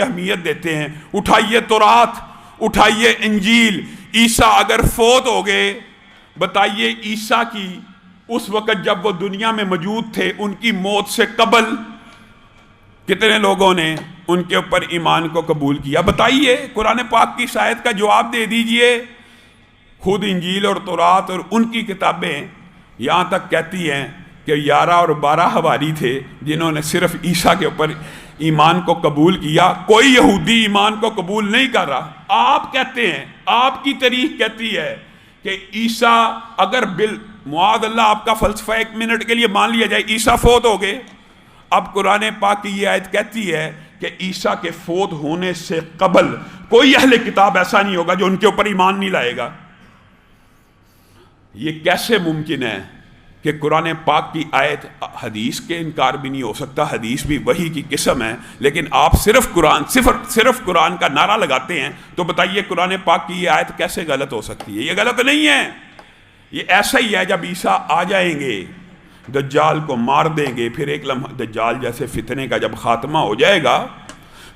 اہمیت دیتے ہیں۔ اٹھائیے تورات، اٹھائیے انجیل۔ عیسیٰ اگر فوت ہو گئے، بتائیے عیسیٰ کی اس وقت جب وہ دنیا میں موجود تھے، ان کی موت سے قبل کتنے لوگوں نے ان کے اوپر ایمان کو قبول کیا؟ بتائیے، قرآن پاک کی آیت کا جواب دے دیجئے۔ خود انجیل اور تورات اور ان کی کتابیں یہاں تک کہتی ہیں کہ 11 اور 12 حواری تھے جنہوں نے صرف عیسیٰ کے اوپر ایمان کو قبول کیا۔ کوئی یہودی ایمان کو قبول نہیں کر رہا۔ آپ کہتے ہیں، آپ کی تاریخ کہتی ہے کہ عیسیٰ اگر معاذ اللہ آپ کا فلسفہ ایک منٹ کے لیے مان لیا جائے عیسیٰ فوت ہو گئے، اب قرآن پاک کی یہ آیت کہتی ہے کہ عیسیٰ کے فوت ہونے سے قبل کوئی اہل کتاب ایسا نہیں ہوگا جو ان کے اوپر ایمان نہیں لائے گا۔ یہ کیسے ممکن ہے کہ قرآن پاک کی آیت، حدیث کے انکار بھی نہیں ہو سکتا، حدیث بھی وحی کی قسم ہے، لیکن آپ صرف قرآن کا نعرہ لگاتے ہیں، تو بتائیے قرآن پاک کی یہ آیت کیسے غلط ہو سکتی ہے؟ یہ غلط نہیں ہے، یہ ایسا ہی ہے جب عیسیٰ آ جائیں گے، دجال کو مار دیں گے، پھر ایک لمحہ دجال جیسے فتنے کا جب خاتمہ ہو جائے گا،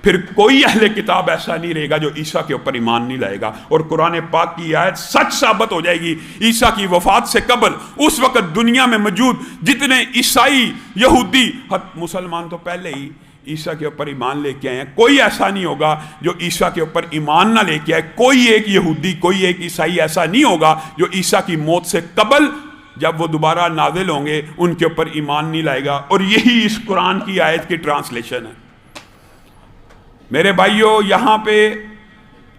پھر کوئی اہل کتاب ایسا نہیں رہے گا جو عیسیٰ کے اوپر ایمان نہیں لائے گا، اور قرآن پاک کی آیت سچ ثابت ہو جائے گی۔ عیسیٰ کی وفات سے قبل اس وقت دنیا میں موجود جتنے عیسائی، یہودی، مسلمان تو پہلے ہی عیسیٰ کے اوپر ایمان لے کے آئے ہیں، کوئی ایسا نہیں ہوگا جو عیسیٰ کے اوپر ایمان نہ لے کے آئے۔ کوئی ایک یہودی، کوئی ایک عیسائی ایسا نہیں ہوگا جو عیسیٰ کی موت سے قبل جب وہ دوبارہ نازل ہوں گے ان کے اوپر ایمان نہیں لائے گا، اور یہی اس قرآن کی آیت کی ٹرانسلیشن ہے۔ میرے بھائیوں، یہاں پہ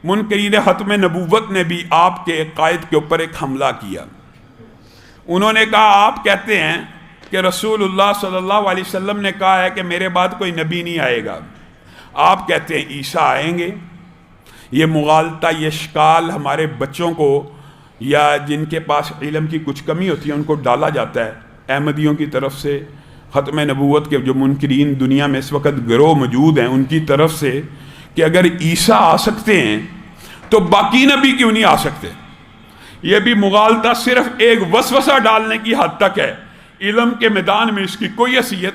منکرین ختم نبوت نے بھی آپ کے قائد کے اوپر ایک حملہ کیا۔ انہوں نے کہا، آپ کہتے ہیں کہ رسول اللہ صلی اللہ علیہ وسلم نے کہا ہے کہ میرے بعد کوئی نبی نہیں آئے گا، آپ کہتے ہیں عیسیٰ آئیں گے۔ یہ مغالطہ، یہ اشکال ہمارے بچوں کو یا جن کے پاس علم کی کچھ کمی ہوتی ہے ان کو ڈالا جاتا ہے احمدیوں کی طرف سے، ختم نبوت کے جو منکرین دنیا میں اس وقت گروہ موجود ہیں ان کی طرف سے، کہ اگر عیسیٰ آ سکتے ہیں تو باقی نبی کیوں نہیں آ سکتے؟ یہ بھی مغالطہ صرف ایک وسوسہ ڈالنے کی حد تک ہے، علم کے میدان میں اس کی کوئی حیثیت نہیں۔